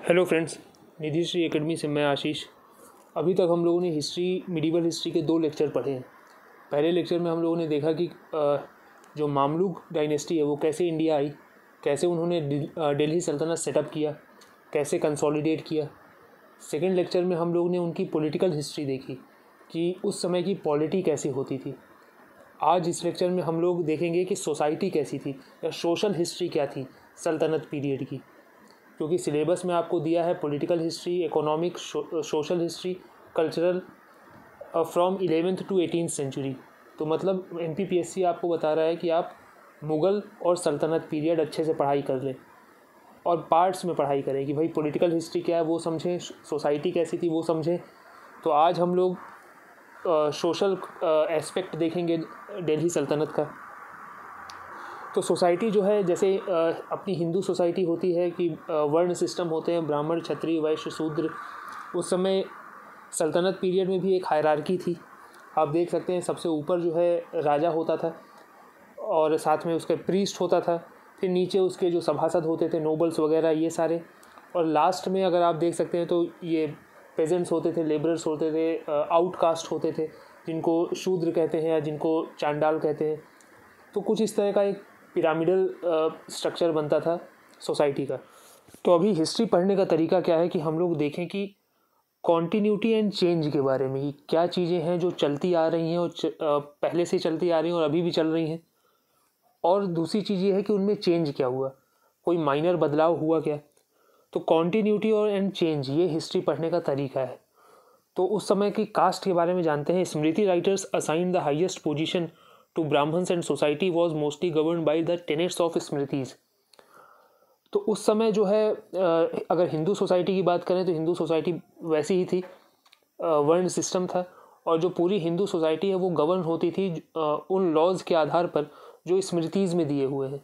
Hello friends, निधि Shri academy से मैं आशीष। अभी तक हम लोगों ने मिडीवल हिस्ट्री के 2 लेक्चर पढ़े हैं। पहले लेक्चर में हम लोगों ने देखा कि जो मामलुक डायनेस्टी है वो कैसे इंडिया आई, कैसे उन्होंने दिल्ली सल्तनत सेटअप किया, कैसे कंसोलिडेट किया। सेकेंड लेक्चर में हम लोगों ने उनकी पॉलिटिकल हिस्ट्री देखी कि उस समय की पॉलिटी कैसी होती थी। आज इस लेक्चर में हम लोग देखेंगे कि सोसाइटी कैसी थी या सोशल हिस्ट्री क्या थी सल्तनत पीरियड की, क्योंकि सिलेबस में आपको दिया है political history, economic, social history, cultural from 11th to 18th century. तो मतलब एमपीपीएससी आपको बता रहा है कि आप मुग़ल और सल्तनत पीरियड अच्छे से पढ़ाई कर लें और पार्ट्स में पढ़ाई करें कि भाई पॉलिटिकल हिस्ट्री क्या है वो समझें, सोसाइटी कैसी थी वो समझें। तो आज हम लोग सोशल एस्पेक्ट देखेंगे दिल्ली सल्तनत का। तो सोसाइटी जो है, जैसे अपनी हिंदू सोसाइटी होती है कि वर्ण सिस्टम होते हैं, ब्राह्मण, क्षत्रिय, वैश्य, शूद्र। उस समय सल्तनत पीरियड में भी एक हायरार्की थी। आप देख सकते हैं सबसे ऊपर जो है राजा होता था और साथ में उसके प्रीस्ट होता था, फिर नीचे उसके जो सभासद होते थे, नोबल्स वगैरह ये सारे, और लास्ट में अगर आप देख सकते हैं तो ये पेजेंट्स होते थे, लेबरर्स होते थे, आउटकास्ट होते थे जिनको शूद्र कहते हैं या जिनको चांडाल कहते हैं। तो कुछ इस तरह का एक पिरामिडल स्ट्रक्चर बनता था सोसाइटी का। तो अभी हिस्ट्री पढ़ने का तरीका क्या है कि हम लोग देखें कि कॉन्टीन्यूटी एंड चेंज के बारे में, कि क्या चीज़ें हैं जो चलती आ रही हैं और पहले से चलती आ रही हैं और अभी भी चल रही हैं, और दूसरी चीज़ ये है कि उनमें चेंज क्या हुआ, कोई माइनर बदलाव हुआ क्या। तो कॉन्टीन्यूटी और एंड चेंज, ये हिस्ट्री पढ़ने का तरीका है। तो उस समय की कास्ट के बारे में जानते हैं। Smriti writers assign the highest position to Brahmans and society was mostly govern by the tenets of Smritis. तो उस समय जो है अगर हिंदू सोसाइटी की बात करें तो हिंदू सोसाइटी वैसी ही थी, वर्ण सिस्टम था, और जो पूरी हिंदू सोसाइटी है वो गवर्न होती थी उन लॉज के आधार पर जो स्मृतिज में दिए हुए हैं।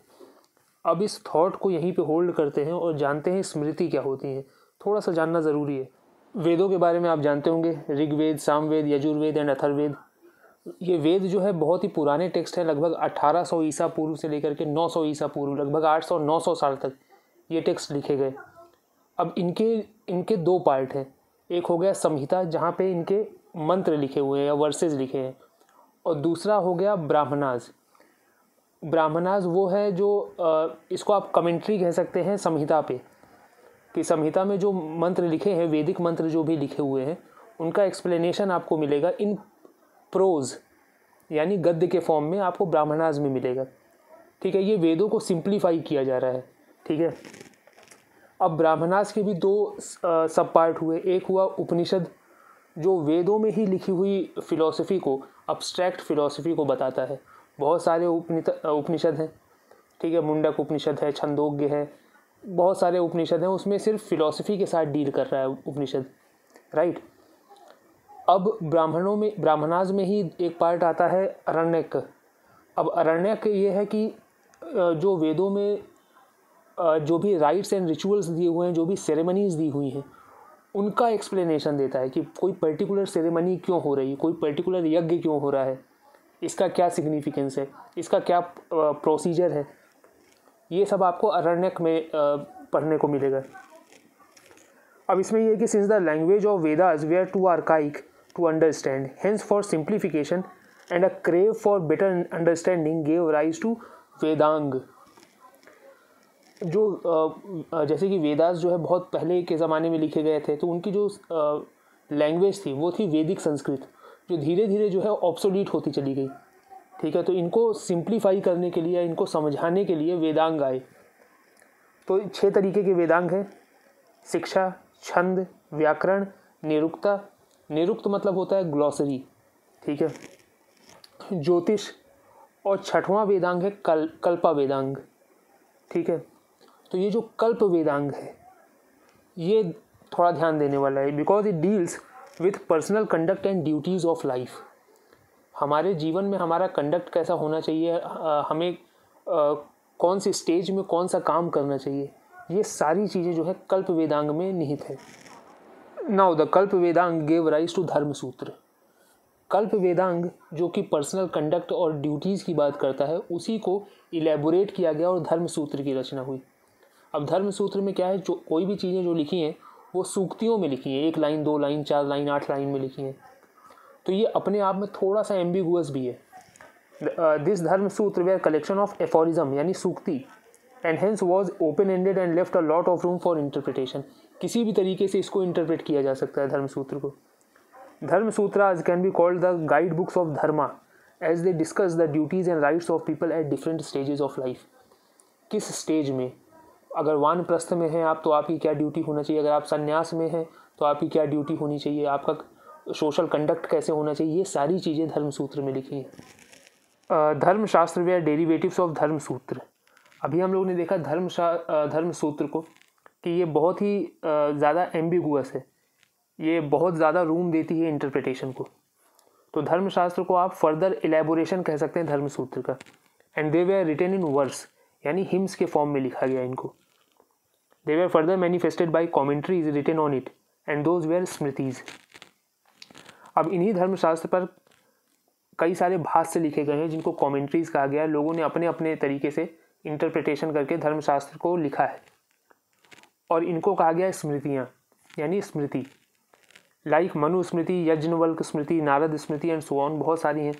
अब इस थॉट को यहीं पे होल्ड करते हैं और जानते हैं स्मृति क्या होती है। थोड़ा सा जानना ज़रूरी है। वेदों के बारे में आप जानते होंगे, ऋग्वेद, सामवेद, यजुर्वेद एंड अथर्ववेद। ये वेद जो है बहुत ही पुराने टेक्स्ट हैं, लगभग 1800 ईसा पूर्व से लेकर के 900 ईसा पूर्व, लगभग 800-900 साल तक ये टेक्स्ट लिखे गए। अब इनके 2 पार्ट हैं। एक हो गया संहिता, जहाँ पे इनके मंत्र लिखे हुए हैं या वर्सेस लिखे हैं, और दूसरा हो गया ब्राह्मणाज। ब्राह्मणाज वो है जो इसको आप कमेंट्री कह सकते हैं संहिता पे, कि संहिता में जो मंत्र लिखे हैं, वैदिक मंत्र जो भी लिखे हुए हैं, उनका एक्सप्लेनेशन आपको मिलेगा इन प्रोज, यानी गद्य के फॉर्म में आपको ब्राह्मणाज में मिलेगा। ठीक है, ये वेदों को सिंप्लीफाई किया जा रहा है। ठीक है, अब ब्राह्मणाज के भी 2 सब पार्ट हुए। एक हुआ उपनिषद, जो वेदों में ही लिखी हुई फिलॉसफी को, अब्स्ट्रैक्ट फिलॉसफी को बताता है। बहुत सारे उपनिषद हैं। ठीक है, मुंडक उपनिषद है, छंदोग्य है, बहुत सारे उपनिषद हैं, उसमें सिर्फ फिलॉसफी के साथ डील कर रहा है उपनिषद, राइट। अब ब्राह्मणाज में ही एक पार्ट आता है अरण्यक। अब अरण्यक ये है कि जो वेदों में जो भी राइट्स एंड रिचुअल्स दिए हुए हैं, जो भी सेरेमनीज दी हुई हैं, उनका एक्सप्लेनेशन देता है कि कोई पर्टिकुलर सेरेमनी क्यों हो रही है, कोई पर्टिकुलर यज्ञ क्यों हो रहा है, इसका क्या सिग्निफिकेंस है, इसका क्या प्रोसीजर है। ये सब आपको अरण्यक में पढ़ने को मिलेगा। अब इसमें यह है कि since the language of Vedas were too archaic to understand, hence for simplification and a crave for better understanding gave rise to Vedanga. जो जैसे कि वेदास जो है बहुत पहले के ज़माने में लिखे गए थे, तो उनकी जो लैंग्वेज थी वो थी वैदिक संस्कृत, जो धीरे धीरे जो है ऑब्सोलीट होती चली गई। ठीक है, तो इनको सिंप्लीफाई करने के लिए, इनको समझाने के लिए वेदांग आए। तो 6 तरीके के वेदांग हैं: शिक्षा, छंद, व्याकरण, निरुक्ता। निरुक्त मतलब होता है ग्लॉसरी। ठीक है, ज्योतिष, और 6वां वेदांग है कल्पा वेदांग। ठीक है, तो ये जो कल्प वेदांग है ये थोड़ा ध्यान देने वाला है, because it deals with personal conduct and duties of life. हमारे जीवन में हमारा कंडक्ट कैसा होना चाहिए, हमें कौन सी स्टेज में कौन सा काम करना चाहिए, ये सारी चीज़ें जो है कल्प वेदांग में निहित है। नाउ द कल्प वेदांग गेव राइज टू धर्म सूत्र। कल्प वेदांग जो कि पर्सनल कंडक्ट और ड्यूटीज़ की बात करता है, उसी को इलेबोरेट किया गया और धर्म सूत्र की रचना हुई। अब धर्म सूत्र में क्या है, जो कोई भी चीज़ें जो लिखी हैं वो सूक्तियों में लिखी हैं, 1 लाइन 2 लाइन 4 लाइन 8 लाइन में लिखी हैं, तो ये अपने आप में थोड़ा सा एम्बिगुअस भी है। दिस धर्म सूत्र वेयर कलेक्शन ऑफ एफोरिज्म यानी सूक्ति and hence was open ended and left a lot of room for interpretation. किसी भी तरीके से इसको इंटरप्रेट किया जा सकता है धर्म सूत्र को। Dharma Sutras can be called the guide books of Dharma as they discuss the duties and rights of people at different stages of life. किस स्टेज में, अगर वानप्रस्थ में हैं आप तो आपकी क्या ड्यूटी होना चाहिए, अगर आप संन्यास में हैं तो आपकी क्या ड्यूटी होनी चाहिए, आपका सोशल कंडक्ट कैसे होना चाहिए, ये सारी चीज़ें धर्म सूत्र में लिखी हैं। धर्मशास्त्र वे आर डेरिवेटिव्स ऑफ धर्म सूत्र। अभी हम लोगों ने देखा धर्म सूत्र को कि ये बहुत ही ज़्यादा एम्बिगुअस है, ये बहुत ज़्यादा रूम देती है इंटरप्रिटेशन को। तो धर्मशास्त्र को आप फर्दर एलेबोरेशन कह सकते हैं धर्म सूत्र का। And they way are written in verse यानी हिम्स के फॉर्म में लिखा गया इनको। दे वे further manifested by commentaries written on it and those where smritis. अब इन्हीं धर्मशास्त्र पर कई सारे भाष्य लिखे गए हैं जिनको कॉमेंट्रीज कहा गया है। लोगों ने अपने अपने तरीके से इंटरप्रिटेशन करके धर्मशास्त्र को लिखा है और इनको कहा गया है स्मृतियाँ यानी Smriti. Like Manusmriti, Yajnavalkya Smriti, Narada Smriti and so on, बहुत सारी हैं।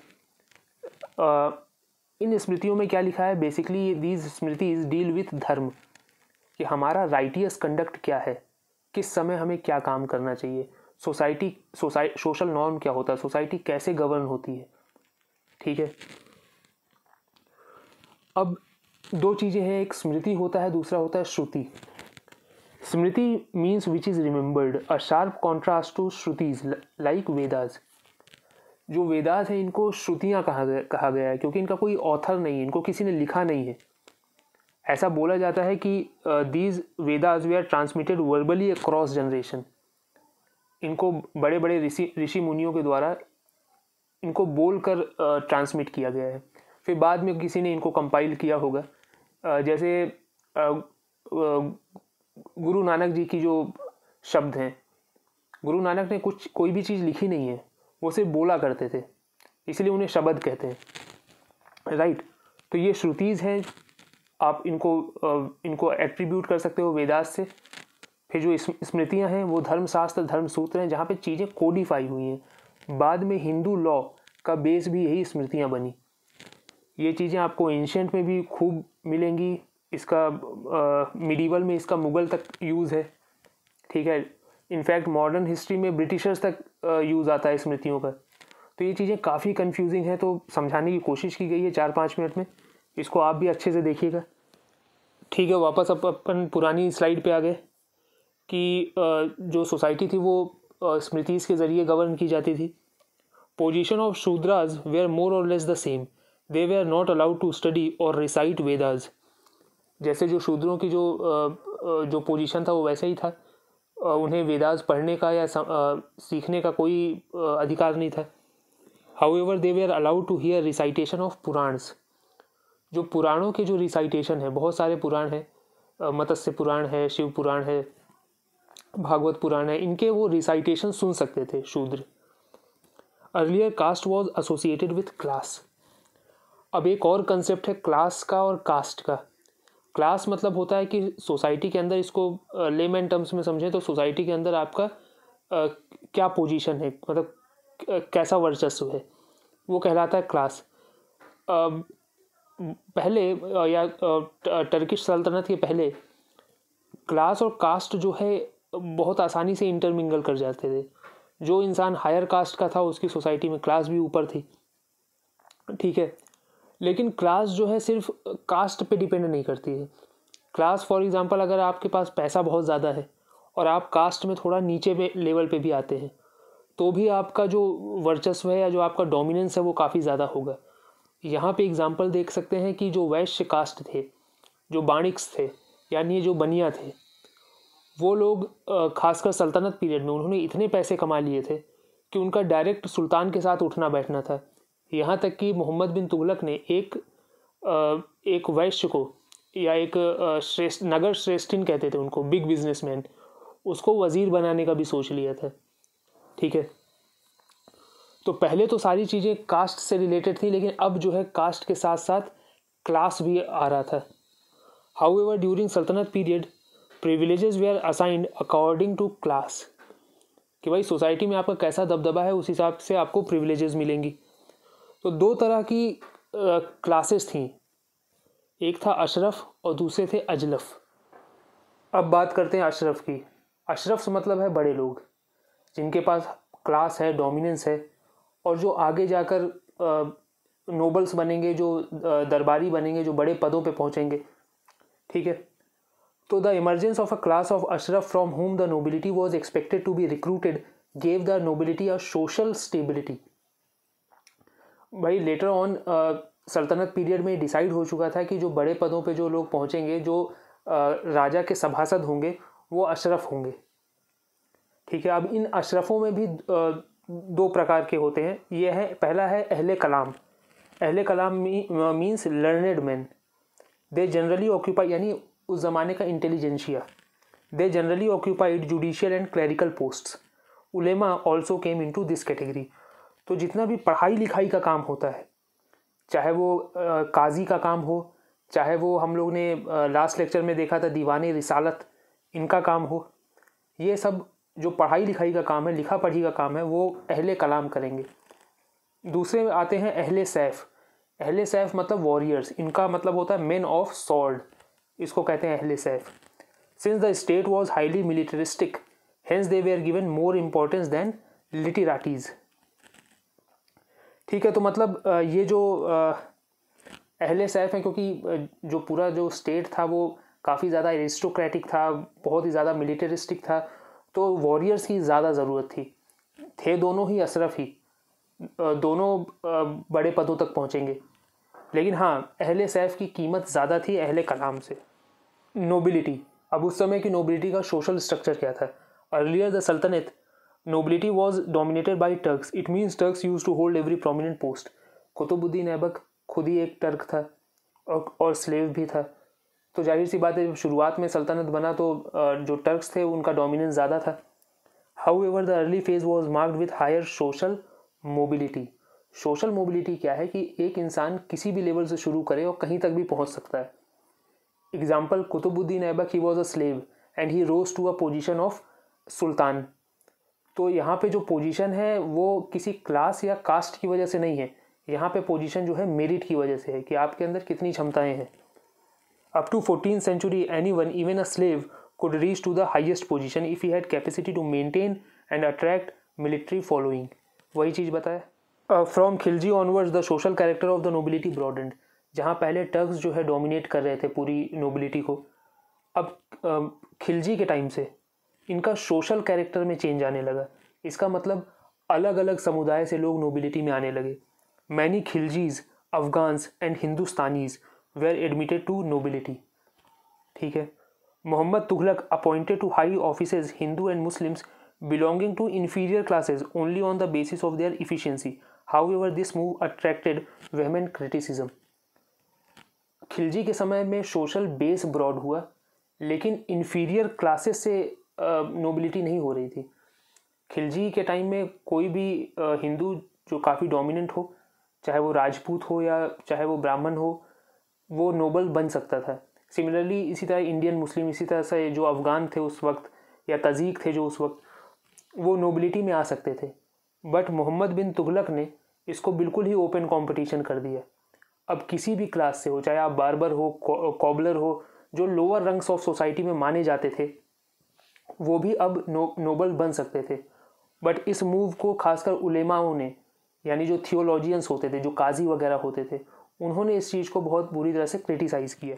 इन स्मृतियों में क्या लिखा है, basically these Smritis deal with Dharma, कि हमारा राइटियस कंडक्ट क्या है, किस समय हमें क्या काम करना चाहिए, सोशल नॉर्म क्या होता है, सोसाइटी कैसे गवर्न होती है। ठीक है, अब दो चीज़ें हैं, एक स्मृति होता है, दूसरा होता है Shruti. Smriti means which is remembered, a sharp contrast to Shrutis like Vedas. जो वेदास हैं इनको श्रुतियाँ कहा गया है क्योंकि इनका कोई ऑथर नहीं है, इनको किसी ने लिखा नहीं है। ऐसा बोला जाता है कि these Vedas they are transmitted verbally across generation. इनको बड़े बड़े ऋषि मुनियों के द्वारा इनको बोलकर ट्रांसमिट किया गया है, फिर बाद में किसी ने इनको कंपाइल किया होगा। जैसे गुरु नानक जी की जो शब्द हैं, गुरु नानक ने कोई भी चीज़ लिखी नहीं है, वो सिर्फ बोला करते थे, इसलिए उन्हें शब्द कहते हैं, राइट। तो ये श्रुतिज हैं, आप इनको एट्रीब्यूट कर सकते हो वेदास से। फिर जो स्मृतियां हैं वो धर्मशास्त्र धर्म सूत्र हैं जहाँ पे चीज़ें कोडिफाई हुई हैं। बाद में हिंदू लॉ का बेस भी यही स्मृतियां बनी। ये चीज़ें आपको एंशिएंट में भी खूब मिलेंगी, इसका मिडीवल में इसका मुगल तक यूज़ है। ठीक है, इनफैक्ट मॉडर्न हिस्ट्री में ब्रिटिशर्स तक यूज़ आता है स्मृतियों का। तो ये चीज़ें काफ़ी कंफ्यूजिंग है, तो समझाने की कोशिश की गई है 4-5 मिनट में। इसको आप भी अच्छे से देखिएगा। ठीक है, वापस अपन पुरानी स्लाइड पे आ गए कि जो सोसाइटी थी वो स्मृतिज के ज़रिए गवर्न की जाती थी। Position of Shudras were more और less the same, they were not allowed to study और रिसाइट वेदाज। जैसे जो शूद्रों की जो पोजीशन था वो वैसे ही था, उन्हें वेदास पढ़ने का या सीखने का कोई अधिकार नहीं था। However they were allowed to hear recitation of Puranas. जो पुराणों के जो रिसाइटेशन है, बहुत सारे पुराण हैं, मत्स्य पुराण है, शिव पुराण है, भागवत पुराण है, इनके वो रिसाइटेशन सुन सकते थे शूद्र। Earlier caste was associated with class. अब एक और कंसेप्ट है क्लास का और कास्ट का। क्लास मतलब होता है कि सोसाइटी के अंदर, इसको लेमैन टर्म्स में समझें तो सोसाइटी के अंदर आपका क्या पोजीशन है, मतलब कैसा वर्चस्व है, वो कहलाता है क्लास। पहले या टर्किश सल्तनत के पहले क्लास और कास्ट जो है बहुत आसानी से इंटरमिंगल कर जाते थे। जो इंसान हायर कास्ट का था उसकी सोसाइटी में क्लास भी ऊपर थी। ठीक है, लेकिन क्लास जो है सिर्फ कास्ट पे डिपेंड नहीं करती है। क्लास फॉर एग्जांपल, अगर आपके पास पैसा बहुत ज़्यादा है और आप कास्ट में थोड़ा नीचे पे लेवल पे भी आते हैं तो भी आपका जो वर्चस्व है या जो आपका डोमिनेंस है वो काफ़ी ज़्यादा होगा। यहाँ पे एग्जांपल देख सकते हैं कि जो वैश्य कास्ट थे, जो बाणिक्स थे, यानी जो बनिया थे, वो लोग खासकर सल्तनत पीरियड में उन्होंने इतने पैसे कमा लिए थे कि उनका डायरेक्ट सुल्तान के साथ उठना बैठना था। यहाँ तक कि मोहम्मद बिन तुगलक ने एक वैश्य को, या एक नगर श्रेष्ठिन कहते थे उनको, बिग बिजनेसमैन, उसको वज़ीर बनाने का भी सोच लिया था। ठीक है, तो पहले तो सारी चीज़ें कास्ट से रिलेटेड थी, लेकिन अब जो है कास्ट के साथ साथ क्लास भी आ रहा था। However during sultanate period privileges were assigned according to class, कि भाई सोसाइटी में आपका कैसा दबदबा है उस हिसाब से आपको प्रिविलेजेस मिलेंगी। तो दो तरह की क्लासेस थी, एक था अशरफ और दूसरे थे अजलफ। अब बात करते हैं अशरफ की। अशरफ से मतलब है बड़े लोग, जिनके पास क्लास है, डोमिनेंस है, और जो आगे जाकर नोबल्स बनेंगे, जो दरबारी बनेंगे, जो बड़े पदों पे पहुंचेंगे। ठीक है, तो the emergence of a class of Ashraf from whom the nobility was expected to be recruited gave the nobility a social stability. भाई लेटर ऑन सल्तनत पीरियड में डिसाइड हो चुका था कि जो बड़े पदों पे जो लोग पहुंचेंगे, जो राजा के सभासद होंगे, वो अशरफ होंगे। ठीक है, अब इन अशरफों में भी दो प्रकार के होते हैं। ये है, पहला है अहले कलाम। अहले कलाम means learned man. They generally occupy, यानी उस ज़माने का intelligentsia. They generally occupied judicial and clerical posts. उलेमा also came into this category. तो जितना भी पढ़ाई लिखाई का काम होता है, चाहे वो काजी का काम हो, चाहे वो हम लोग ने लास्ट लेक्चर में देखा था दीवाने रिसालत, इनका काम हो, ये सब जो पढ़ाई लिखाई का काम है, लिखा पढ़ी का काम है, वो अहले कलाम करेंगे। दूसरे में आते हैं अहले सैफ। अहले सैफ मतलब वॉरियर्स, इनका मतलब होता है मेन ऑफ सॉर्ड, इसको कहते हैं अहले सैफ। Since the state was highly militaristic, hence they were given more importance than literatis. ठीक है, तो मतलब ये जो अहले सैफ हैं, क्योंकि जो पूरा जो स्टेट था वो काफ़ी ज़्यादा एरिस्टोक्रेटिक था, बहुत ही ज़्यादा मिलिटरिस्टिक था, तो वॉरियर्स की ज़्यादा ज़रूरत थी। थे दोनों ही अशरफ ही, दोनों बड़े पदों तक पहुँचेंगे, लेकिन हाँ अहले सैफ की कीमत ज़्यादा थी अहले कलाम से। नोबिलिटी, अब उस समय की नोबिलिटी का सोशल स्ट्रक्चर क्या था? अर्लियर द सल्तनत nobility was dominated by Turks. It means Turks used to hold every prominent post. Qutbuddin Aibak खुद ही एक टर्क था और स्लेव भी था, तो जाहिर सी बात है जब शुरुआत में सल्तनत बना तो जो टर्क्स थे उनका डोमिनेंस ज़्यादा था। However, the early phase was marked with higher social mobility. Social mobility क्या है कि एक इंसान किसी भी लेवल से शुरू करे और कहीं तक भी पहुंच सकता है। Example, Qutbuddin Aibak, he was a slave and he rose to a position of sultan. तो यहाँ पे जो पोजीशन है वो किसी क्लास या कास्ट की वजह से नहीं है, यहाँ पे पोजीशन जो है मेरिट की वजह से है कि आपके अंदर कितनी क्षमताएं हैं। Up to 14th century anyone, even a slave, could reach to the highest position if he had capacity to maintain and attract military following। वही चीज़ बताया। From Khilji onwards the social character of the nobility broadened. जहाँ पहले Turks जो है dominate कर रहे थे पूरी नोबिलिटी को, अब खिलजी के टाइम से इनका सोशल कैरेक्टर में चेंज आने लगा। इसका मतलब अलग अलग समुदाय से लोग नोबिलिटी में आने लगे। Many Khiljis, Afghans and Hindustanis were admitted to nobility. ठीक है, Mohammad Tughlaq appointed to high offices Hindu and Muslims belonging to inferior classes only on the basis of their efficiency. However, this move attracted vehement criticism. Khilji के समय में सोशल बेस ब्रॉड हुआ, लेकिन inferior classes से nobility नहीं हो रही थी। खिलजी के टाइम में कोई भी हिंदू जो काफ़ी डोमिनेंट हो, चाहे वो राजपूत हो या चाहे वो ब्राह्मण हो, वो नोबल बन सकता था। सिमिलरली इसी तरह इंडियन मुस्लिम, इसी तरह से जो अफ़गान थे उस वक्त या तजीक थे जो उस वक्त, वो नोबिलिटी में आ सकते थे। बट मोहम्मद बिन तुगलक ने इसको बिल्कुल ही ओपन कंपटीशन कर दिया। अब किसी भी क्लास से हो, चाहे आप बार्बर हो, कॉबलर हो, जो लोअर रंग्स ऑफ सोसाइटी में माने जाते थे, वो भी अब नोबल बन सकते थे। बट इस मूव को खासकर उलेमाओं ने, यानी जो थियोलॉजियंस होते थे, जो काजी वगैरह होते थे, उन्होंने इस चीज़ को बहुत बुरी तरह से क्रिटिसाइज़ किया।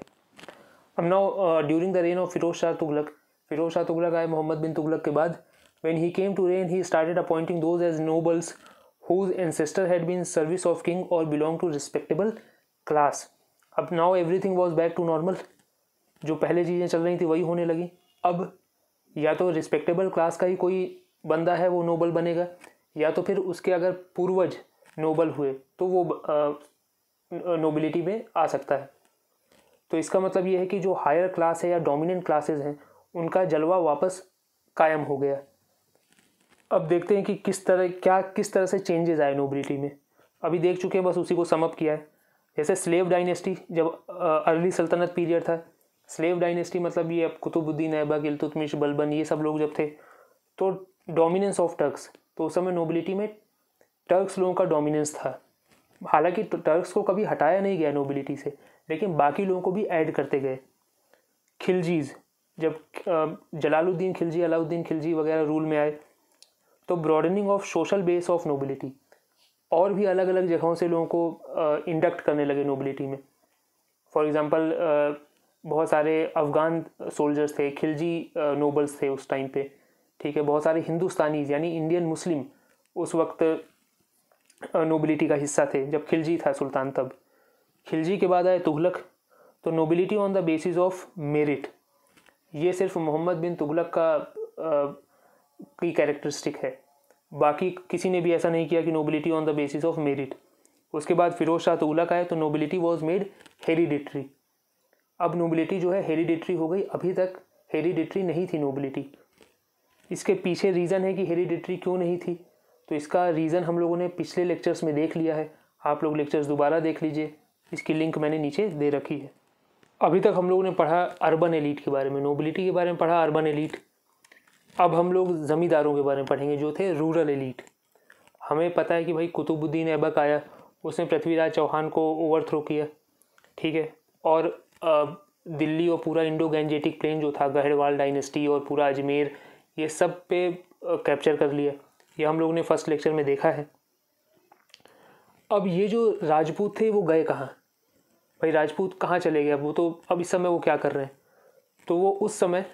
अब now during the reign of Firoz Shah Tughlaq आए मोहम्मद बिन तुगलक के बाद। When he came to reign, he started appointing those as nobles whose ancestor had been service of king or belonged to respectable class. अब now everything was back to normal. जो पहले चीज़ें चल रही थी वही होने लगी। अब या तो रिस्पेक्टेबल क्लास का ही कोई बंदा है वो नोबल बनेगा, या तो फिर उसके अगर पूर्वज नोबल हुए तो वो नोबिलिटी में आ सकता है। तो इसका मतलब ये है कि जो हायर क्लास है या डोमिनेंट क्लासेस हैं उनका जलवा वापस कायम हो गया। अब देखते हैं कि किस तरह से चेंजेस आए नोबिलिटी में। अभी देख चुके हैं, बस उसी को समअप किया है। जैसे स्लेव डायनेस्टी, जब अर्ली सल्तनत पीरियड था, स्लेव डायनेस्टी मतलब ये अब कुतुबुद्दीन ऐबक, इल्तुतमिश, बलबन, ये सब लोग जब थे तो डोमिनेंस ऑफ टर्क्स, तो उस समय नोबिलिटी में टर्क्स लोगों का डोमिनेंस था। हालांकि टर्क्स को कभी हटाया नहीं गया नोबिलिटी से, लेकिन बाकी लोगों को भी ऐड करते गए। खिलजीज, जब जलालुद्दीन खिलजी, अलाउद्दीन खिलजी वगैरह रूल में आए तो broadening of social base of nobility, और भी अलग अलग जगहों से लोगों को इंडक्ट करने लगे नोबिलिटी में। फॉर एग्जांपल बहुत सारे अफ़गान सोल्जर्स थे, खिलजी नोबल्स थे उस टाइम पे, ठीक है। बहुत सारे हिंदुस्तानी यानी इंडियन मुस्लिम उस वक्त नोबिलिटी का हिस्सा थे जब खिलजी था सुल्तान। तब खिलजी के बाद आए तुगलक, तो nobility on the basis of merit, ये सिर्फ मोहम्मद बिन तुगलक की कैरेक्टरिस्टिक है, बाकी किसी ने भी ऐसा नहीं किया कि nobility on the basis of merit. उसके बाद फिरोज शाह तुगलक आए तो नोबिलिटी वॉज मेड हेरिडिटरी। अब नोबिलिटी जो है हेरिडिटरी हो गई, अभी तक हेरिडिटरी नहीं थी नोबिलिटी। इसके पीछे रीज़न है कि हेरिडिटरी क्यों नहीं थी, तो इसका रीज़न हम लोगों ने पिछले लेक्चर्स में देख लिया है। आप लोग लेक्चर्स दोबारा देख लीजिए, इसकी लिंक मैंने नीचे दे रखी है। अभी तक हम लोगों ने पढ़ा अर्बन एलीट के बारे में, नोबिलिटी के बारे में पढ़ा, अर्बन एलीट। अब हम लोग ज़मींदारों के बारे में पढ़ेंगे जो थे रूरल एलीट। हमें पता है कि भाई कुतुबुद्दीन ऐबक आया, उसने पृथ्वीराज चौहान को ओवरथ्रो किया, ठीक है, और दिल्ली और पूरा इंडो गैंजेटिक प्लेन जो था, गढ़वाल डायनेस्टी और पूरा अजमेर, ये सब पे कैप्चर कर लिया। ये हम लोगों ने फर्स्ट लेक्चर में देखा है। अब ये जो राजपूत थे वो गए कहाँ, भाई राजपूत कहाँ चले गए? वो तो अब इस समय वो क्या कर रहे हैं? तो वो उस समय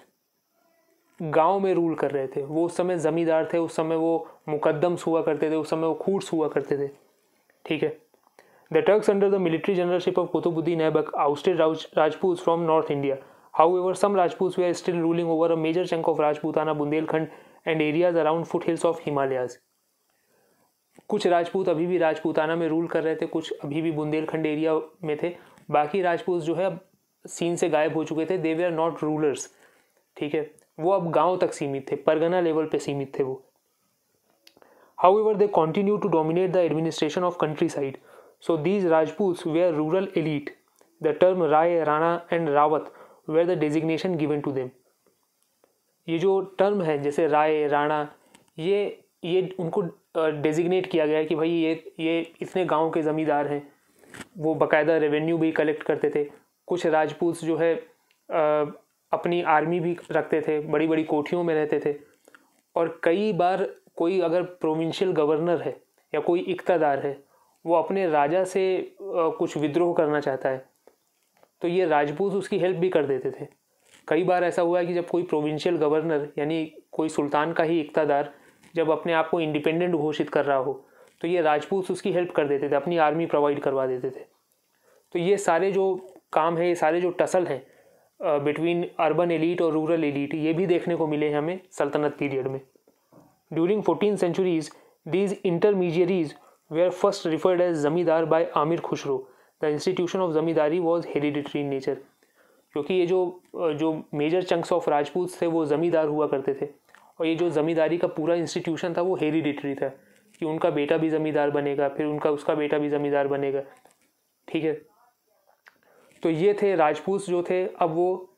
गांव में रूल कर रहे थे, वो उस समय ज़मींदार थे, उस समय वो मुकद्दम्स हुआ करते थे, उस समय वो खूट्स हुआ करते थे, ठीक है। The Turks under the military generalship of Qutbuddin Aibak ousted Rajput from north India. However, some Rajputs were still ruling over a major chunk of Rajputana, Bundelkhand and areas around foothills of Himalayas. कुछ राजपूत अभी भी राजपूताना में रूल कर रहे थे, कुछ अभी भी बुंदेलखंड एरिया में थे। बाकी राजपूत जो है अब सीन से गायब हो चुके थे। दे वर नॉट रूलर्स, ठीक है, वो अब गांव तक सीमित थे, परगना लेवल पे सीमित थे वो। However, they continue to dominate the administration of countryside. So these Rajputs were rural elite. The term Rai, Rana and Rawat were the designation given to them. ये जो टर्म है जैसे राय, राणा, ये उनको डेजिग्नेट किया गया है कि भाई ये इतने गांव के ज़मींदार हैं। वो बाकायदा रेवेन्यू भी कलेक्ट करते थे। कुछ राजपूत जो है अपनी आर्मी भी रखते थे, बड़ी बड़ी कोठियों में रहते थे, और कई बार कोई अगर प्रोविंशियल गवर्नर है या कोई इक़्तिदार है, वो अपने राजा से कुछ विद्रोह करना चाहता है तो ये राजपूत उसकी हेल्प भी कर देते थे। कई बार ऐसा हुआ है कि जब कोई प्रोविंशियल गवर्नर यानी कोई सुल्तान का ही इक़्तिदार जब अपने आप को इंडिपेंडेंट घोषित कर रहा हो तो ये राजपूत उसकी हेल्प कर देते थे, अपनी आर्मी प्रोवाइड करवा देते थे। तो ये सारे जो काम है, ये सारे जो टसल हैं बिटवीन अर्बन एलीट और रूरल एलीट, ये भी देखने को मिले हैं हमें सल्तनत पीरियड में। During 14th centuries, these intermediaries were first referred as जमींदार by Aamir Khusro. The institution of zamindari was hereditary in nature, क्योंकि ये जो मेजर चंक्स ऑफ राजपूत थे वो ज़मींदार हुआ करते थे, और ये जो ज़मींदारी का पूरा इंस्टीट्यूशन था वो हेरिडिटरी था कि उनका बेटा भी ज़मींदार बनेगा, फिर उसका बेटा भी ज़मींदार बनेगा, ठीक है। तो ये थे राजपूत जो थे, अब वो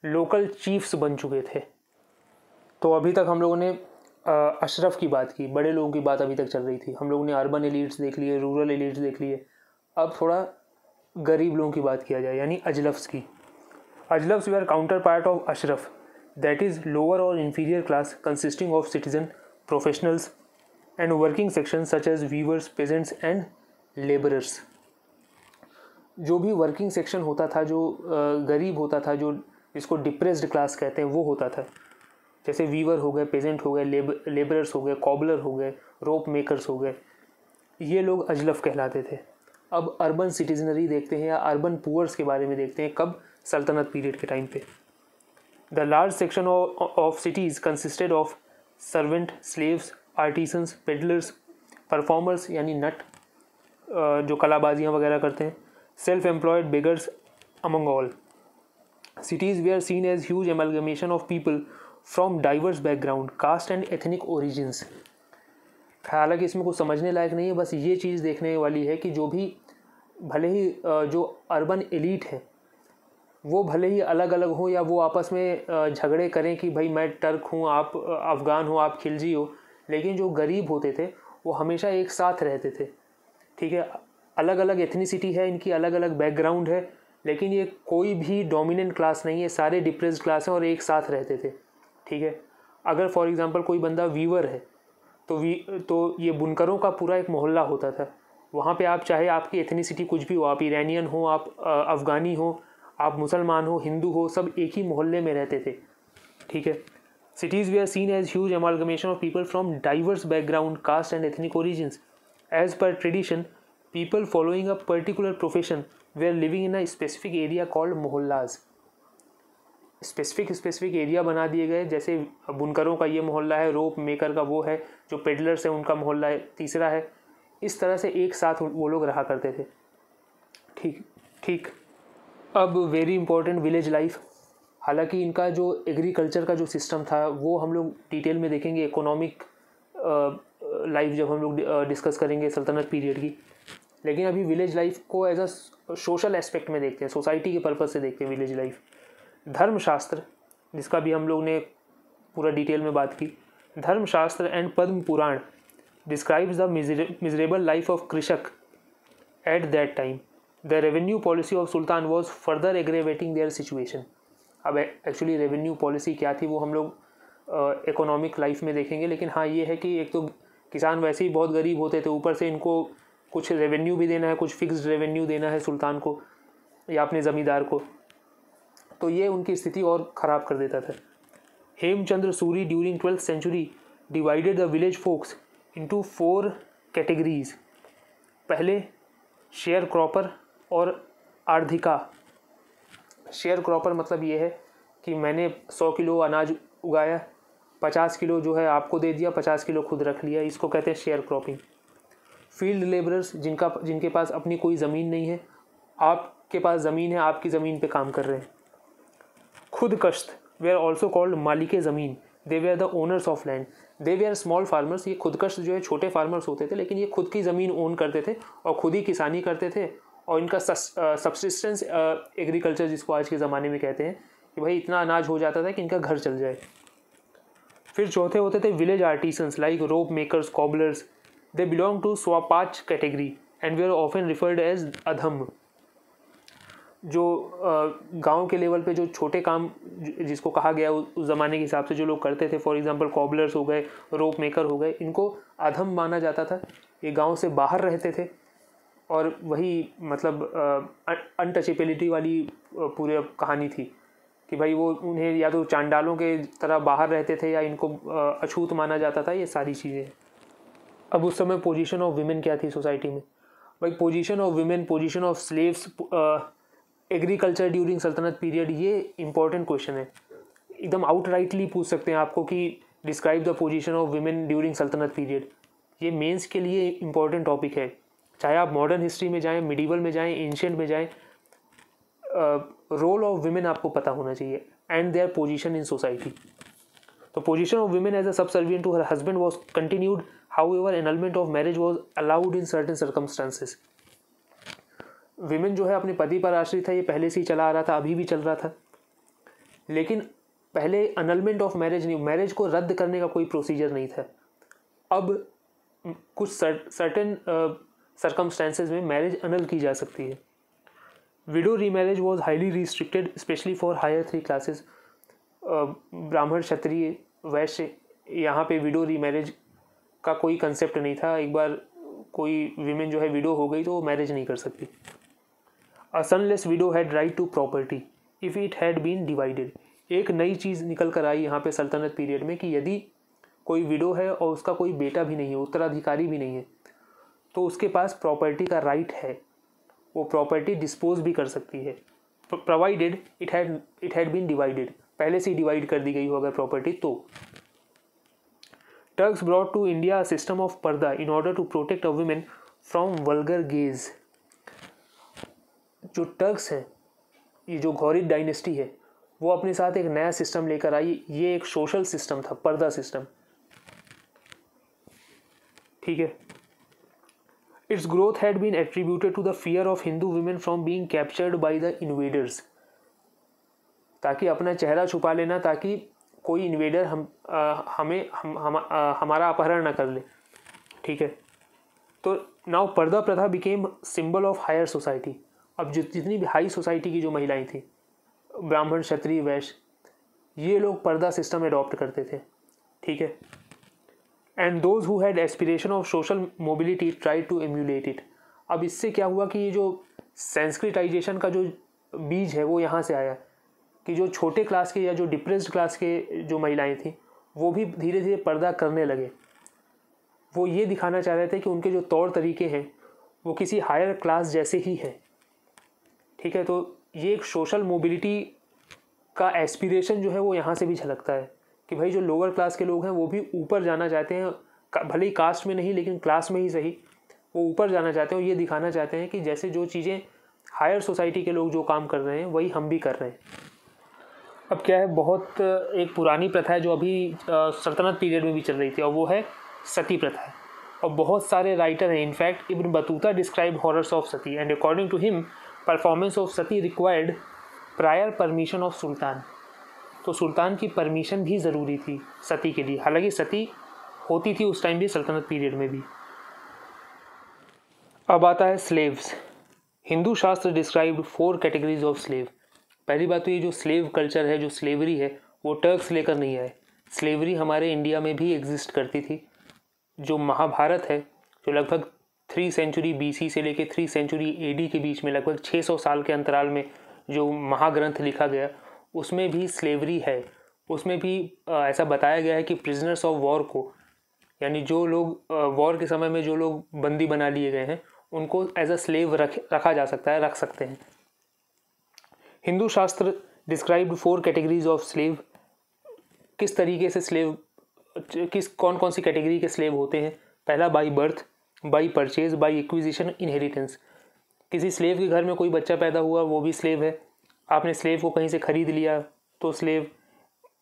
लोकल चीफ्स बन चुके थे। तो अभी तक हम लोगों ने अशरफ की बात की, बड़े लोगों की बात अभी तक चल रही थी। हम लोगों ने अर्बन एलीट्स देख लिए, रूरल एलीट्स देख लिए। अब थोड़ा गरीब लोगों की बात किया जाए, यानी अजलफ्स की। Ajlafs they are counterpart of Ashraf, that is lower और inferior class consisting of citizen, professionals and working section such as weavers, peasants and labourers. जो भी वर्किंग सेक्शन होता था, जो गरीब होता था, जो इसको डिप्रेस्ड क्लास कहते हैं, वो होता था। जैसे वीवर हो गए, पेजेंट हो गए, लेबरर्स हो गए, कॉबलर हो गए, रोप मेकर्स हो गए, ये लोग अजलफ कहलाते थे। अब अर्बन सिटीजनरी देखते हैं या अर्बन पुअर्स के बारे में देखते हैं, कब? सल्तनत पीरियड के टाइम पे। The large section of cities consisted of servant, slaves, artisans, peddlers, performers यानी नट जो कलाबाजियाँ वगैरह करते हैं, self employed beggars among all. Cities were seen as huge amalgamation of people from diverse background, caste and ethnic origins. हालांकि इसमें कुछ समझने लायक नहीं है, बस ये चीज़ देखने वाली है कि जो भी भले ही जो अर्बन एलीट है वो भले ही अलग अलग हों या वो आपस में झगड़े करें कि भाई मैं टर्क हूँ, आप अफ़गान हो, आप खिलजी हो, लेकिन जो गरीब होते थे वो हमेशा एक साथ रहते थे। ठीक है, अलग अलग एथनिसिटी है इनकी, अलग अलग बैकग्राउंड है, लेकिन ये कोई भी डोमिनेंट क्लास नहीं है, सारे डिप्रेस्ड क्लास हैं और एक साथ रहते थे। ठीक है, अगर फॉर एग्जांपल कोई बंदा वीवर है तो ये बुनकरों का पूरा एक मोहल्ला होता था। वहाँ पे आप चाहे आपकी एथनिसिटी कुछ भी हो, आप ईरानियन हो, आप अफ़गानी हो, आप मुसलमान हो, हिंदू हो, सब एक ही मोहल्ले में रहते थे। ठीक है, cities were seen as huge amalgamation of people from diverse background, caste and ethnic origins. As per tradition, people following a particular profession were living in a specific area called mohallas. Specific area बना दिए गए, जैसे बुनकरों का ये मोहल्ला है, रोप maker का वो है, जो पेडलर्स है उनका मोहल्ला है तीसरा है। इस तरह से एक साथ वो लोग रहा करते थे। ठीक। अब वेरी इंपॉर्टेंट, विलेज लाइफ। हालांकि इनका जो एग्रीकल्चर का जो सिस्टम था वो हम लोग डिटेल में देखेंगे, इकोनॉमिक लाइफ जब हम लोग डिस्कस करेंगे सल्तनत पीरियड की। लेकिन अभी विलेज लाइफ को एज अ सोशल एस्पेक्ट में देखते हैं, सोसाइटी के पर्पज़ से देखते हैं विलेज लाइफ। धर्मशास्त्र, जिसका भी हम लोग ने पूरा डिटेल में बात की, Dharmashastra and Padma Purana describes the miserable life of कृषक at that time. The revenue policy of sultan was further aggravating their situation. अब एक्चुअली रेवेन्यू पॉलिसी क्या थी वो हम लोग इकोनॉमिक लाइफ में देखेंगे, लेकिन हाँ ये है कि एक तो किसान वैसे ही बहुत गरीब होते थे, ऊपर से इनको कुछ रेवेन्यू भी देना है, कुछ फिक्स्ड रेवेन्यू देना है सुल्तान को या अपने ज़मींदार को, तो ये उनकी स्थिति और ख़राब कर देता था। Hemchandra Suri during 12th century divided the village folks into 4 categories. पहले शेयर क्रॉपर और आर्धिका। शेयर क्रॉपर मतलब ये है कि मैंने 100 किलो अनाज उगाया, 50 किलो जो है आपको दे दिया, 50 किलो खुद रख लिया, इसको कहते हैं शेयर क्रॉपिंग। फील्ड लेबरर्स, जिनके पास अपनी कोई ज़मीन नहीं है, आपके पास ज़मीन है, आपकी ज़मीन पे काम कर रहे हैं। खुद कश्त वेयर ऑल्सो कॉल्ड मालिके ज़मीन, they were the owners of land, they were small farmers. ये खुद कश्त जो है छोटे फार्मर्स होते थे, लेकिन ये खुद की ज़मीन ओन करते थे और खुद ही किसानी करते थे, और इनका सब्सिस्टेंस एग्रीकल्चर जिसको आज के ज़माने में कहते हैं कि भाई इतना अनाज हो जाता था कि इनका घर चल जाए। फिर चौथे होते थे village artisans like rope makers, cobblers. They belong to Swapach category and they are often referred as अधम। जो गांव के लेवल पे जो छोटे काम जिसको कहा गया उस ज़माने के हिसाब से जो लोग करते थे, फॉर एग्जांपल कॉबलर्स हो गए, रोप मेकर हो गए, इनको अधम माना जाता था। ये गांव से बाहर रहते थे और वही मतलब अनटचेबिलिटी वाली पूरी कहानी थी कि भाई वो उन्हें या तो चांडालों के तरह बाहर रहते थे या इनको अछूत माना जाता था, ये सारी चीज़ें। अब उस समय पोजीशन ऑफ विमेन क्या थी सोसाइटी में? भाई position of women, position of slaves, agriculture during sultanate period, ये इंपॉर्टेंट क्वेश्चन है। एकदम आउटराइटली पूछ सकते हैं आपको कि describe the position of women during sultanate period. ये मेंस के लिए इंपॉर्टेंट टॉपिक है, चाहे आप मॉडर्न हिस्ट्री में जाएं, मिडिवल में जाएं, एंशिएंट में जाएं, रोल ऑफ विमेन आपको पता होना चाहिए and their position in society. तो position of women as a subservient to her husband was continued, however annulment of marriage was allowed in certain circumstances. Women जो है अपने पति पर आश्रित था, ये पहले से ही चला आ रहा था, अभी भी चल रहा था, लेकिन पहले अनलमेंट ऑफ मैरिज नहीं, मैरिज को रद्द करने का कोई प्रोसीजर नहीं था। अब कुछ सर्टेन सर्कमस्टांसेस में मैरिज अनल की जा सकती है। Widow remarriage was highly restricted specially for higher 3 classes. Brahmin, Kshatriya, वैश्य, यहाँ पे विडो रीमैरिज का कोई कंसेप्ट नहीं था। एक बार कोई विमेन जो है विडो हो गई तो वो मैरिज नहीं कर सकती। A sonless widow had right to property if it had been divided. एक नई चीज़ निकल कर आई यहाँ पे सल्तनत पीरियड में कि यदि कोई विडो है और उसका कोई बेटा भी नहीं है, उत्तराधिकारी भी नहीं है, तो उसके पास प्रॉपर्टी का राइट है, वो प्रॉपर्टी डिस्पोज भी कर सकती है, provided it had been divided, पहले से ही डिवाइड कर दी गई हो अगर प्रॉपर्टी तो। Turks brought to India system of purdah in order to protect a women from vulgar gaze. जो टर्क्स हैं, ये जो घौरिद डायनेस्टी है, वो अपने साथ एक नया सिस्टम लेकर आई। ये एक सोशल सिस्टम था, पर्दा सिस्टम। ठीक है, its growth had been attributed to the fear of Hindu women from being captured by the invaders. ताकि अपना चेहरा छुपा लेना, ताकि कोई इन्वेडर हमारा अपहरण ना कर ले। ठीक है, तो नाउ पर्दा प्रथा became symbol of higher society. अब जितनी भी हाई सोसाइटी की जो महिलाएं थी, ब्राह्मण, क्षत्रिय, वैश्य, ये लोग पर्दा सिस्टम एडॉप्ट करते थे। ठीक है, and those who had aspiration of social mobility try to emulate it. अब इससे क्या हुआ कि ये जो संस्कृताइजेशन का जो बीज है वो यहाँ से आया, कि जो छोटे क्लास के या जो डिप्रेस्ड क्लास के जो महिलाएं थी वो भी धीरे धीरे पर्दा करने लगे। वो ये दिखाना चाह रहे थे कि उनके जो तौर तरीके हैं वो किसी हायर क्लास जैसे ही है। ठीक है, तो ये एक सोशल मोबिलिटी का एस्पिरेशन जो है वो यहाँ से भी झलकता है कि भाई जो लोअर क्लास के लोग हैं वो भी ऊपर जाना चाहते हैं, भले ही कास्ट में नहीं लेकिन क्लास में ही सही, वो ऊपर जाना चाहते हैं और ये दिखाना चाहते हैं कि जैसे जो चीज़ें हायर सोसाइटी के लोग जो काम कर रहे हैं वही हम भी कर रहे हैं। अब क्या है, बहुत एक पुरानी प्रथा है जो अभी सल्तनत पीरियड में भी चल रही थी, और वो है सती प्रथा। और बहुत सारे राइटर हैं, in fact Ibn Battuta describe horrors of sati and according to him performance of sati required prior permission of sultan. तो सुल्तान की परमिशन भी ज़रूरी थी सती के लिए, हालांकि सती होती थी उस टाइम भी, सल्तनत पीरियड में भी। अब आता है स्लेव्स। हिंदू शास्त्र डिस्क्राइब्ड 4 कैटेगरीज ऑफ स्लेव। पहली बात तो ये जो स्लेव कल्चर है, जो स्लेवरी है, वो टर्क्स लेकर नहीं आए। स्लेवरी हमारे इंडिया में भी एग्जिस्ट करती थी। जो महाभारत है, जो लगभग 3 सेंचुरी BC से लेकर 3 सेंचुरी AD के बीच में, लगभग 600 साल के अंतराल में जो महाग्रंथ लिखा गया, उसमें भी स्लेवरी है। उसमें भी ऐसा बताया गया है कि प्रिजनर्स ऑफ वॉर को, यानी जो लोग वॉर के समय में जो लोग बंदी बना लिए गए हैं, उनको एज अ स्लेव रखा जा सकता है, रख सकते हैं। हिंदू शास्त्र डिस्क्राइब्ड 4 कैटेगरीज ऑफ स्लेव। किस तरीके से स्लेव, कौन कौन सी कैटेगरी के स्लेव होते हैं। पहला, by birth, by purchase, by acquisition, inheritance. किसी स्लेव के घर में कोई बच्चा पैदा हुआ वो भी स्लेव है। आपने स्लेव को कहीं से खरीद लिया तो स्लेव।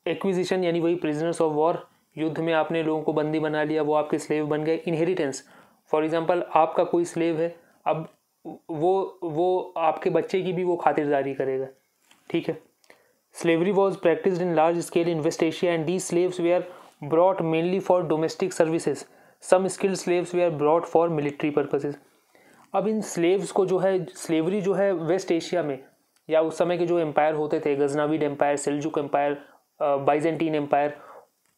एक्विजिशन यानी वही प्रिजनर्स ऑफ वॉर, युद्ध में आपने लोगों को बंदी बना लिया, वो आपके स्लेव बन गए। इनहेरिटेंस, फॉर एग्जांपल आपका कोई स्लेव है, अब वो आपके बच्चे की भी वो खातिरदारी करेगा। ठीक है। Slavery was practised in large scale in West Asia and these slaves were brought mainly for domestic services. Some skilled slaves were brought for military purposes. अब इन स्लेव्स को जो है, स्लेवरी जो है वेस्ट एशिया में, या उस समय के जो एम्पायर होते थे, Ghaznavid empire, Seljuk empire, Byzantine empire,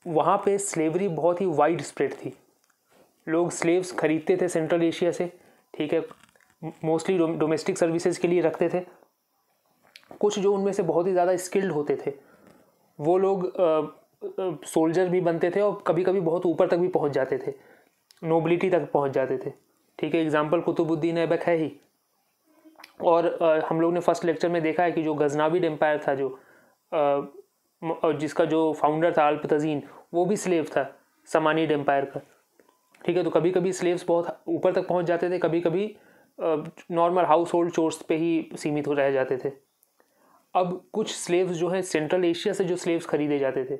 वहाँ पे स्लेवरी बहुत ही वाइड स्प्रेड थी। लोग स्लेव्स खरीदते थे सेंट्रल एशिया से। ठीक है, मोस्टली डोमेस्टिक सर्विसेज के लिए रखते थे। कुछ जो उनमें से बहुत ही ज़्यादा स्किल्ड होते थे वो लोग सोल्जर भी बनते थे और कभी कभी बहुत ऊपर तक भी पहुंच जाते थे, नोबिलिटी तक पहुंच जाते थे। ठीक है, एग्जाम्पल कुतुबुद्दीन ऐबक है ही। और हम लोग ने फर्स्ट लेक्चर में देखा है कि जो गजनाविड एम्पायर था, जो जिसका जो फाउंडर था अल्प तजीन, वो भी स्लेव था समानिड एम्पायर का। ठीक है, तो कभी कभी स्लेव्स बहुत ऊपर तक पहुंच जाते थे, कभी कभी नॉर्मल हाउस होल्ड चोर्स पे ही सीमित हो रह जाते थे। अब कुछ स्लेव्स जो हैं सेंट्रल एशिया से जो स्लेव्स खरीदे जाते थे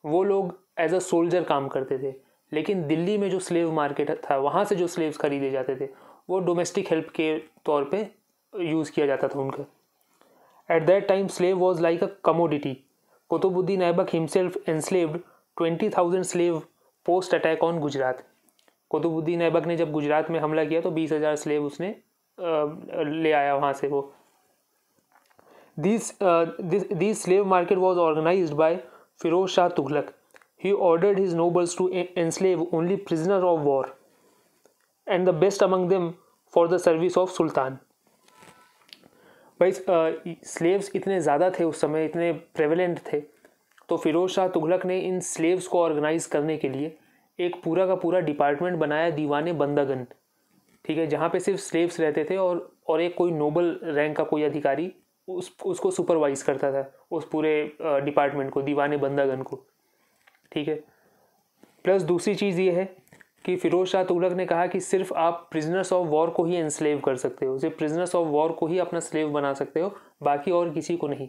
वो लोग एज अ सोल्जर काम करते थे, लेकिन दिल्ली में जो स्लेव मार्केट था वहाँ से जो स्लेव्स खरीदे जाते थे वो डोमेस्टिक हेल्प के तौर पे यूज़ किया जाता था उनका। At that time slave was like a commodity. Qutbuddin Aibak himself enslaved 20,000 slave post attack on Gujarat. Qutbuddin Aibak ने जब गुजरात में हमला किया तो 20,000 स्लेव उसने ले आया वहाँ से वो। This slave market was organized by Firoz Shah Tughlaq. He ordered his nobles to enslave only prisoners of war and the best among them for the service of Sultan. भाई स्लेव्स इतने ज़्यादा थे उस समय, इतने प्रेवलेंट थे, तो फिरोज शाह तुगलक ने इन स्लेव्स को ऑर्गेनाइज करने के लिए एक पूरा का पूरा डिपार्टमेंट बनाया, दीवाने बंदागन। ठीक है, जहाँ पे सिर्फ स्लेव्स रहते थे और एक कोई नोबल रैंक का कोई अधिकारी उसको सुपरवाइज करता था, उस पूरे डिपार्टमेंट को, दीवाने बंदागन को। ठीक है, प्लस दूसरी चीज़ ये है कि फिरोज शाह तुगलक ने कहा कि सिर्फ आप प्रिजनर्स ऑफ वॉर को ही एनस्लेव कर सकते हो, सिर्फ प्रिजनर्स ऑफ वॉर को ही अपना स्लेव बना सकते हो, बाकी और किसी को नहीं।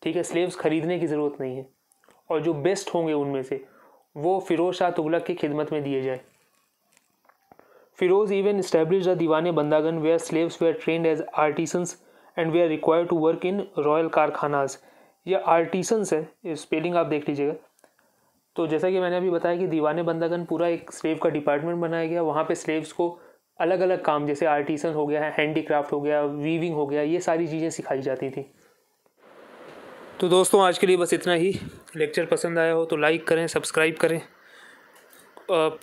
ठीक है, स्लेव्स खरीदने की ज़रूरत नहीं है, और जो बेस्ट होंगे उनमें से वो फिरोज शाह तुगलक की खिदमत में दिए जाए। फिरोज इवन एस्टैब्लिश्ड द दीवाने बंदागन where slaves were trained as artisans and were required to work in royal karkhanas. ये आर्टिसंस है, स्पेलिंग आप देख लीजिएगा। तो जैसा कि मैंने अभी बताया कि दीवाने बंदागन पूरा एक स्लेव का डिपार्टमेंट बनाया गया। वहाँ पे स्लेव्स को अलग अलग काम, जैसे आर्टिसन हो गया, हैंडीक्राफ्ट हो गया, वीविंग हो गया, ये सारी चीज़ें सिखाई जाती थी। तो दोस्तों आज के लिए बस इतना ही। लेक्चर पसंद आया हो तो लाइक करें, सब्सक्राइब करें,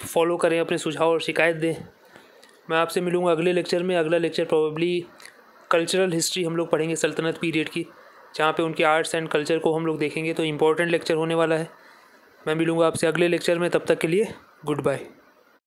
फॉलो करें, अपने सुझाव और शिकायत दें। मैं आपसे मिलूँगा अगले लेक्चर में। अगला लेक्चर प्रोबेबली कल्चरल हिस्ट्री हम लोग पढ़ेंगे सल्तनत पीरियड की, जहाँ पे उनके आर्ट्स एंड कल्चर को हम लोग देखेंगे। तो इम्पोर्टेंट लेक्चर होने वाला है। मैं मिलूँगा आपसे अगले लेक्चर में, तब तक के लिए गुड बाय।